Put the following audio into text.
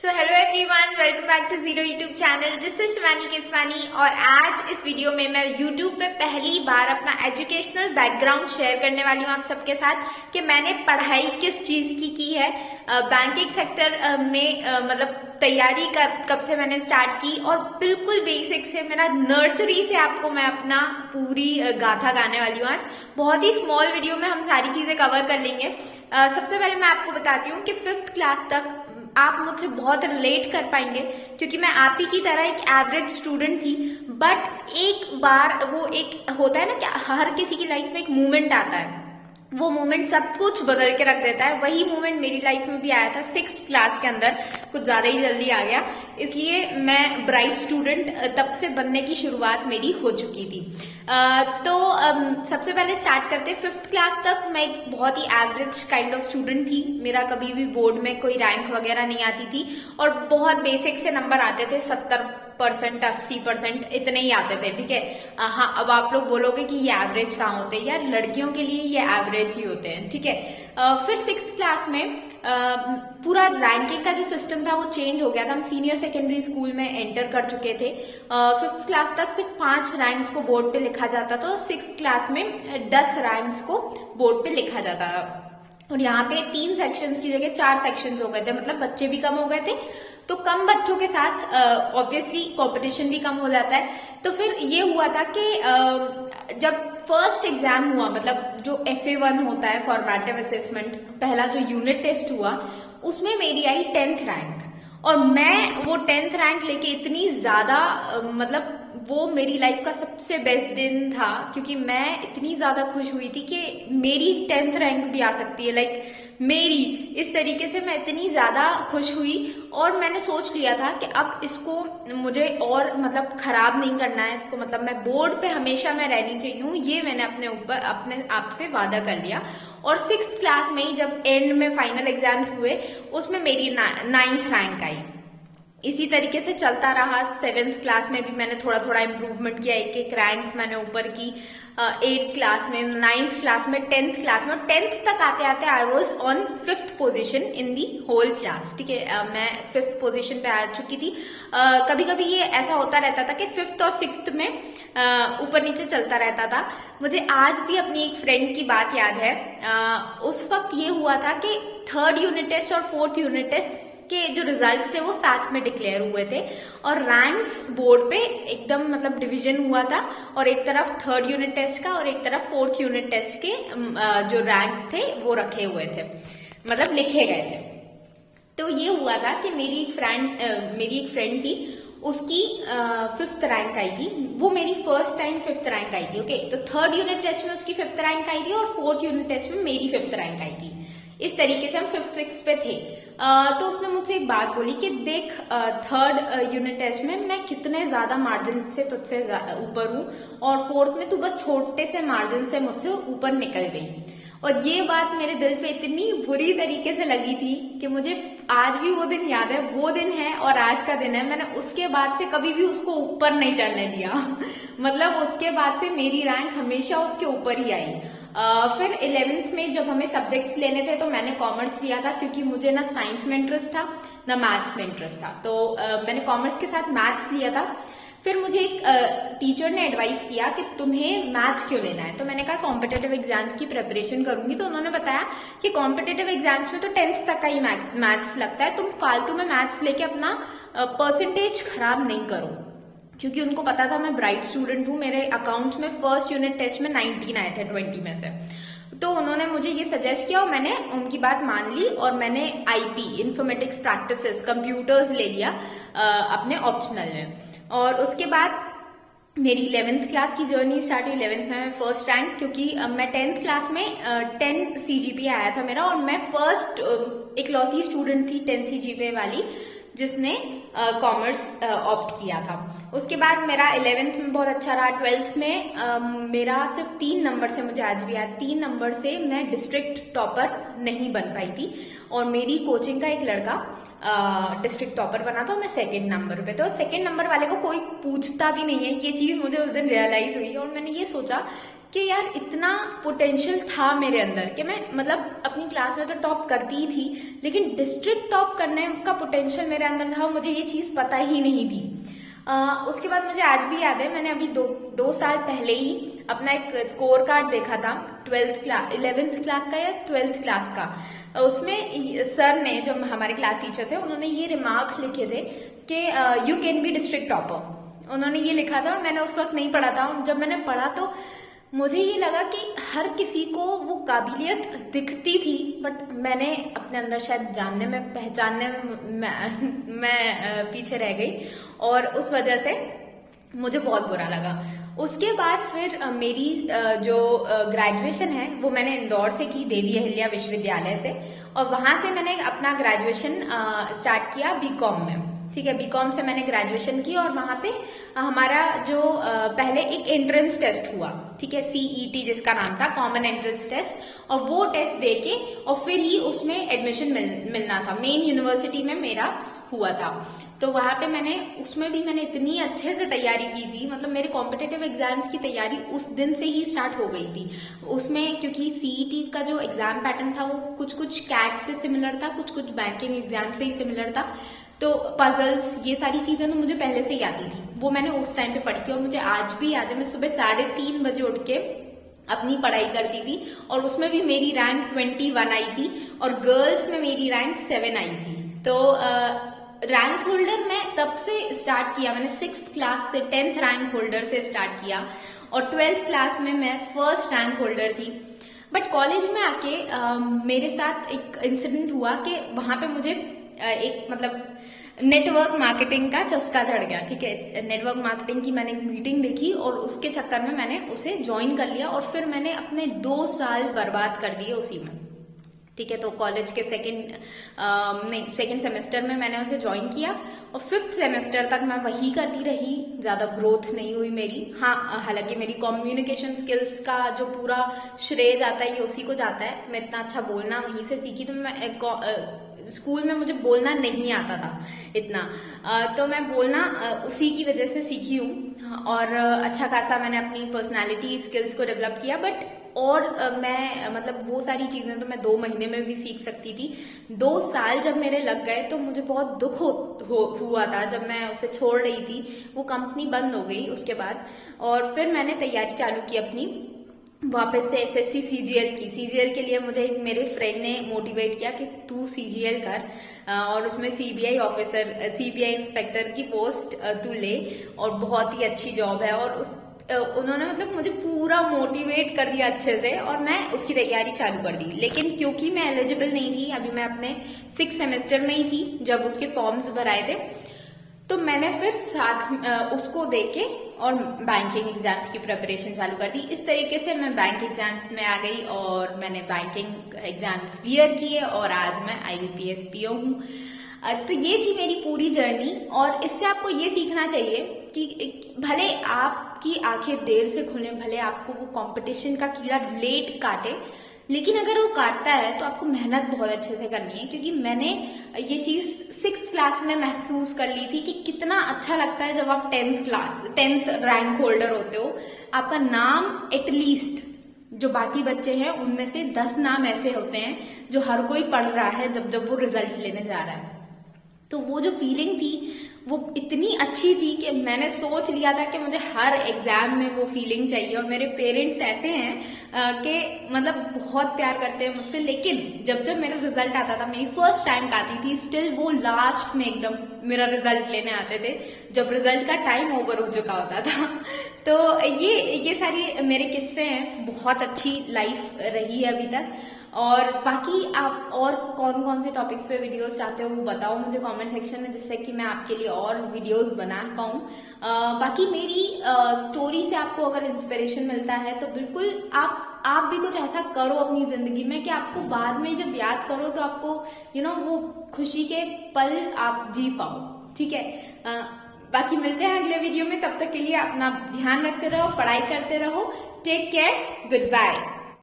Hello everyone, welcome back to zero YouTube channel. This is Shivani Keswani और आज इस video में मैं यूट्यूब पे पहली बार अपना एजुकेशनल बैकग्राउंड शेयर करने वाली हूँ आप सबके साथ कि मैंने पढ़ाई किस चीज की है। बैंकिंग सेक्टर में मतलब तैयारी कब से मैंने स्टार्ट की और बिल्कुल बेसिक से मेरा नर्सरी से आपको मैं अपना पूरी गाथा गाने वाली हूँ। आज बहुत ही स्मॉल वीडियो में हम सारी चीजें कवर कर लेंगे। सबसे पहले मैं आपको बताती हूँ कि 5th क्लास तक आप मुझसे बहुत रिलेट कर पाएंगे क्योंकि मैं आप ही की तरह एक एवरेज स्टूडेंट थी। बट एक बार वो एक होता है ना कि हर किसी की लाइफ में एक मोमेंट आता है, वो मोमेंट सब कुछ बदल के रख देता है। वही मोमेंट मेरी लाइफ में भी आया था 6th क्लास के अंदर, कुछ ज्यादा ही जल्दी आ गया, इसलिए मैं ब्राइट स्टूडेंट तब से बनने की शुरुआत मेरी हो चुकी थी। सबसे पहले स्टार्ट करते 5th क्लास तक मैं एक बहुत ही एवरेज काइंड ऑफ स्टूडेंट थी। मेरा कभी भी बोर्ड में कोई रैंक वगैरह नहीं आती थी और बहुत बेसिक से नंबर आते थे, 70% 80% इतने ही आते थे। ठीक है, हाँ, अब आप लोग बोलोगे कि ये एवरेज कहाँ होते हैं यार, लड़कियों के लिए ये एवरेज ही होते हैं। ठीक है, फिर 6th क्लास में पूरा रैंकिंग का जो सिस्टम था वो चेंज हो गया था। हम सीनियर सेकेंडरी स्कूल में एंटर कर चुके थे। 5th क्लास तक सिर्फ 5 रैंक्स को बोर्ड पे लिखा जाता था, 6th क्लास में 10 रैंक्स को बोर्ड पे लिखा जाता था। और यहाँ पे 3 सेक्शंस की जगह 4 सेक्शंस हो गए थे, मतलब बच्चे भी कम हो गए थे। तो कम बच्चों के साथ ऑब्वियसली कंपटीशन भी कम हो जाता है। तो फिर ये हुआ था कि जब फर्स्ट एग्जाम हुआ, मतलब जो FA1 होता है फॉर्मेटिव असेसमेंट, पहला जो यूनिट टेस्ट हुआ, उसमें मेरी आई 10th रैंक। और मैं वो 10th रैंक लेके इतनी ज्यादा मतलब वो मेरी लाइफ का सबसे बेस्ट दिन था क्योंकि मैं इतनी ज्यादा खुश हुई थी कि मेरी 10th रैंक भी आ सकती है, लाइक मेरी, इस तरीके से मैं इतनी ज्यादा खुश हुई। और मैंने सोच लिया था कि अब इसको मुझे और मतलब खराब नहीं करना है इसको, मतलब मैं बोर्ड पे हमेशा मैं रहनी चाहिए हूँ, ये मैंने अपने आप से वादा कर लिया। और 6th क्लास में ही जब एंड में फाइनल एग्जाम्स हुए उसमें मेरी 9th रैंक आई। इसी तरीके से चलता रहा। 7th क्लास में भी मैंने थोड़ा थोड़ा इम्प्रूवमेंट किया, एक एक रैंक मैंने ऊपर की। 8th क्लास में, 9th क्लास में, 10th क्लास में, 10th तक आते आते I was on 5th position in the whole class. ठीक है, मैं 5th पोजिशन पे आ चुकी थी। कभी कभी ये ऐसा होता रहता था कि 5th और 6th में ऊपर नीचे चलता रहता था। मुझे आज भी अपनी एक फ्रेंड की बात याद है। उस वक्त ये हुआ था कि 3rd यूनिट टेस्ट और 4th यूनिट टेस्ट के जो रिजल्ट्स थे वो साथ में डिक्लेयर हुए थे और रैंक्स बोर्ड पे एकदम मतलब डिवीजन हुआ था, और एक तरफ 3rd यूनिट टेस्ट का और एक तरफ 4th यूनिट टेस्ट के जो रैंक्स थे वो रखे हुए थे, मतलब लिखे गए थे। तो ये हुआ था कि मेरी एक फ्रेंड थी, उसकी 5th रैंक आई थी। वो मेरी फर्स्ट टाइम 5th रैंक आई थी। ओके, तो 3rd यूनिट टेस्ट में उसकी 5th रैंक आई थी और 4th यूनिट टेस्ट में मेरी 5th रैंक आई थी। इस तरीके से हम 5th 6th पे थे। तो उसने मुझसे एक बात बोली कि देख, 3rd यूनिट टेस्ट में मैं कितने ज्यादा मार्जिन से तुझसे ऊपर हूँ और 4th में तू बस छोटे से मार्जिन से मुझसे ऊपर निकल गई। और ये बात मेरे दिल पे इतनी बुरी तरीके से लगी थी कि मुझे आज भी वो दिन याद है। वो दिन है और आज का दिन है। मैंने उसके बाद से कभी भी उसको ऊपर नहीं चढ़ने दिया मतलब उसके बाद से मेरी रैंक हमेशा उसके ऊपर ही आई। फिर 11th में जब हमें सब्जेक्ट्स लेने थे तो मैंने कॉमर्स लिया था क्योंकि मुझे ना साइंस में इंटरेस्ट था ना मैथ्स में इंटरेस्ट था। तो मैंने कॉमर्स के साथ मैथ्स लिया था। फिर मुझे एक टीचर ने एडवाइस किया कि तुम्हें मैथ्स क्यों लेना है। तो मैंने कहा कॉम्पिटिटिव एग्जाम्स की प्रिपरेशन करूंगी। तो उन्होंने बताया कि कॉम्पिटिटिव एग्जाम्स में तो 10th तक का ही मैथ्स लगता है, तुम फालतू में मैथ्स लेके अपना परसेंटेज खराब नहीं करो। क्योंकि उनको पता था मैं ब्राइट स्टूडेंट हूँ। मेरे अकाउंट्स में फर्स्ट यूनिट टेस्ट में 19 आए थे 20 में से। तो उन्होंने मुझे ये सजेस्ट किया और मैंने उनकी बात मान ली और मैंने IP इन्फॉर्मेटिक्स प्रैक्टिसेस कंप्यूटर्स ले लिया अपने ऑप्शनल में। और उसके बाद मेरी 11th क्लास की जर्नी स्टार्ट हुई। 11th में मैं फर्स्ट रैंक, क्योंकि मैं 10th क्लास में 10 CGPA आया था मेरा, और मैं फर्स्ट इकलौती स्टूडेंट थी 10 CGPA वाली जिसने कॉमर्स ऑप्ट किया था। उसके बाद मेरा 11th में बहुत अच्छा रहा। 12th में मेरा सिर्फ 3 नंबर से, मुझे आज भी याद, 3 नंबर से मैं डिस्ट्रिक्ट टॉपर नहीं बन पाई थी और मेरी कोचिंग का एक लड़का डिस्ट्रिक्ट टॉपर बना था, मैं 2nd नंबर पे। तो 2nd नंबर वाले को कोई पूछता भी नहीं है। ये चीज मुझे उस दिन रियलाइज हुई और मैंने ये सोचा कि यार इतना पोटेंशियल था मेरे अंदर कि मैं मतलब अपनी क्लास में तो टॉप करती ही थी, लेकिन डिस्ट्रिक्ट टॉप करने का पोटेंशियल मेरे अंदर था, मुझे ये चीज पता ही नहीं थी। उसके बाद मुझे आज भी याद है, मैंने अभी दो साल पहले ही अपना एक स्कोर कार्ड देखा था 11th क्लास का या 12th क्लास का। उसमें सर ने, जो हमारे क्लास टीचर थे, उन्होंने ये रिमार्क लिखे थे कि you can be district topper. उन्होंने ये लिखा था और मैंने उस वक्त नहीं पढ़ा था। जब मैंने पढ़ा तो मुझे ये लगा कि हर किसी को वो काबिलियत दिखती थी, बट मैंने अपने अंदर शायद जानने में पहचानने में मैं पीछे रह गई और उस वजह से मुझे बहुत बुरा लगा। उसके बाद फिर मेरी जो ग्रेजुएशन है वो मैंने इंदौर से की, देवी अहिल्या विश्वविद्यालय से, और वहां से मैंने अपना ग्रेजुएशन स्टार्ट किया बीकॉम में। ठीक है, बीकॉम से मैंने ग्रेजुएशन की और वहां पे हमारा जो पहले एक एंट्रेंस टेस्ट हुआ, ठीक है, CET जिसका नाम था, कॉमन एंट्रेंस टेस्ट, और वो टेस्ट देके और फिर ही उसमें एडमिशन मिलना था। मेन यूनिवर्सिटी में मेरा हुआ था, तो वहां पे उसमें भी मैंने इतनी अच्छे से तैयारी की थी, मतलब मेरे कॉम्पिटिटिव एग्जाम्स की तैयारी उस दिन से ही स्टार्ट हो गई थी। उसमें क्योंकि CET का जो एग्जाम पैटर्न था वो कुछ कैट से सिमिलर था, कुछ बैंकिंग एग्जाम से ही सिमिलर था, तो पजल्स, ये सारी चीजें तो मुझे पहले से ही आती थी, वो मैंने उस टाइम पे पढ़ी थी। और मुझे आज भी याद है, मैं सुबह 3:30 बजे उठ के अपनी पढ़ाई करती थी, और उसमें भी मेरी रैंक 21 आई थी, और गर्ल्स में मेरी रैंक 7 आई थी। तो रैंक होल्डर मैं तब से स्टार्ट किया, मैंने 6th क्लास से 10th रैंक होल्डर से स्टार्ट किया, और 12th क्लास में मैं 1st रैंक होल्डर थी। बट कॉलेज में आके मेरे साथ एक इंसिडेंट हुआ कि वहां पे मुझे एक मतलब नेटवर्क मार्केटिंग का चस्का चढ़ गया। ठीक है, नेटवर्क मार्केटिंग की मैंने एक मीटिंग देखी और उसके चक्कर में मैंने उसे ज्वाइन कर लिया, और फिर मैंने अपने 2 साल बर्बाद कर दिए उसी में। ठीक है, तो कॉलेज के सेकेंड सेमेस्टर में मैंने उसे ज्वाइन किया, और 5th सेमेस्टर तक मैं वही करती रही, ज्यादा ग्रोथ नहीं हुई मेरी। हाँ, हालांकि मेरी कम्युनिकेशन स्किल्स का जो पूरा श्रेय जाता है ये उसी को जाता है, मैं इतना अच्छा बोलना वहीं से सीखी। तो मैं स्कूल में मुझे बोलना नहीं आता था इतना, तो मैं बोलना उसी की वजह से सीखी हूँ, और अच्छा खासा मैंने अपनी पर्सनालिटी स्किल्स को डेवलप किया। बट और मैं मतलब वो सारी चीजें तो मैं 2 महीने में भी सीख सकती थी। 2 साल जब मेरे लग गए तो मुझे बहुत दुख हुआ था जब मैं उसे छोड़ रही थी। वो कंपनी बंद हो गई उसके बाद, और फिर मैंने तैयारी चालू की अपनी वापस से SSC CGL की। CGL के लिए मुझे मेरे फ्रेंड ने मोटिवेट किया कि तू CGL कर, और उसमें CBI इंस्पेक्टर की पोस्ट तू ले, और बहुत ही अच्छी जॉब है। और उन्होंने मतलब मुझे पूरा मोटिवेट कर दिया अच्छे से, और मैं उसकी तैयारी चालू कर दी। लेकिन क्योंकि मैं एलिजिबल नहीं थी, अभी मैं अपने 6th सेमेस्टर में ही थी जब उसके फॉर्म्स भराए थे, तो मैंने फिर साथ उसको देके और बैंकिंग एग्जाम्स की प्रिपरेशन चालू कर दी। इस तरीके से मैं बैंक एग्जाम्स में आ गई, और मैंने बैंकिंग एग्जाम्स क्लियर किए, और आज मैं IBPS PO हूँ। तो ये थी मेरी पूरी जर्नी, और इससे आपको ये सीखना चाहिए कि भले आपकी आंखें देर से खुले, भले आपको वो कंपटीशन का कीड़ा लेट काटे, लेकिन अगर वो काटता है तो आपको मेहनत बहुत अच्छे से करनी है। क्योंकि मैंने ये चीज 6th क्लास में महसूस कर ली थी कि कितना अच्छा लगता है जब आप 10th रैंक होल्डर होते हो। आपका नाम एटलीस्ट जो बाकी बच्चे हैं उनमें से 10 नाम ऐसे होते हैं जो हर कोई पढ़ रहा है जब वो रिजल्ट लेने जा रहा है। तो वो जो फीलिंग थी वो इतनी अच्छी थी कि मैंने सोच लिया था कि मुझे हर एग्जाम में वो फीलिंग चाहिए। और मेरे पेरेंट्स ऐसे हैं कि मतलब बहुत प्यार करते हैं मुझसे, लेकिन जब मेरा रिजल्ट आता था, मेरी फर्स्ट टाइम आती थी, स्टिल वो लास्ट में एकदम मेरा रिजल्ट लेने आते थे जब रिजल्ट का टाइम ओवर हो चुका होता था। तो ये सारी मेरे किस्से हैं। बहुत अच्छी लाइफ रही है अभी तक। और बाकी आप और कौन कौन से टॉपिक्स पे वीडियोस चाहते हो वो बताओ मुझे कमेंट सेक्शन में, जिससे कि मैं आपके लिए और वीडियोस बना पाऊँ। बाकी मेरी स्टोरी से आपको अगर इंस्पिरेशन मिलता है तो बिल्कुल आप भी कुछ ऐसा करो अपनी जिंदगी में कि आपको बाद में जब याद करो तो आपको वो खुशी के पल आप जी पाओ। ठीक है, बाकी मिलते हैं अगले वीडियो में। तब तक के लिए अपना ध्यान रखते रहो, पढ़ाई करते रहो। Take care, good bye.